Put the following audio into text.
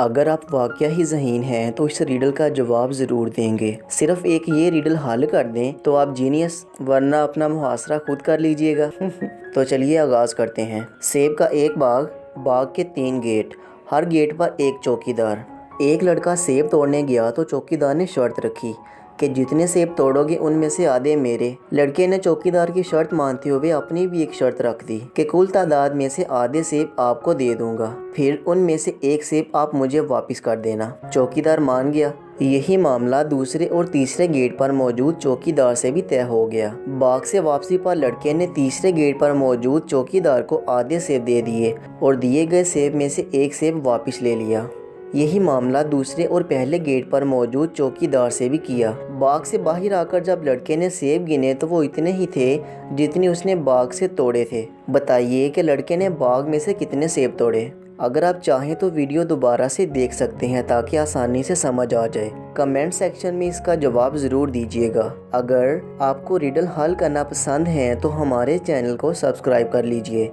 اگر آپ واقعہ ہی ذہین ہیں تو اس ریڈل کا جواب ضرور دیں گے۔ صرف ایک یہ ریڈل حل کر دیں تو آپ جینیس، ورنہ اپنا محاصرہ خود کر لیجئے گا۔ تو چلیے آغاز کرتے ہیں۔ سیب کا ایک باغ، باغ کے 3 گیٹ، ہر گیٹ پر ایک چوکیدار۔ ایک لڑکا سیب توڑنے گیا تو چوکیدار نے شرط رکھی کہ جتنے سیب توڑو گے ان میں سے آدھے میرے۔ لڑکے نے چوکیدار کی شرط مانتے ہوئے اپنی بھی ایک شرط رکھ دی کہ کل تعداد میں سے آدھے سیب آپ کو دے دوں گا، پھر ان میں سے ایک سیب آپ مجھے واپس کر دینا۔ چوکیدار مان گیا۔ یہی معاملہ دوسرے اور تیسرے گیٹ پر موجود چوکیدار سے بھی طے ہو گیا۔ باغ سے واپسی پر لڑکے نے تیسرے گیٹ پر موجود چوکیدار کو آدھے سیب دے دیے اور دیے گئے سیب میں سے ایک سیب واپس لے لیا۔ یہی معاملہ دوسرے اور پہلے گیٹ پر موجود چوکیدار سے بھی کیا۔ باغ سے باہر آ کر جب لڑکے نے سیب گنے تو وہ اتنے ہی تھے جتنے اس نے باغ سے توڑے تھے۔ بتائیے کہ لڑکے نے باغ میں سے کتنے سیب توڑے؟ اگر آپ چاہیں تو ویڈیو دوبارہ سے دیکھ سکتے ہیں تاکہ آسانی سے سمجھ آ جائے۔ کمنٹ سیکشن میں اس کا جواب ضرور دیجیے گا۔ اگر آپ کو ریڈل حل کرنا پسند ہے تو ہمارے چینل کو سبسکرائب کر لیجیے۔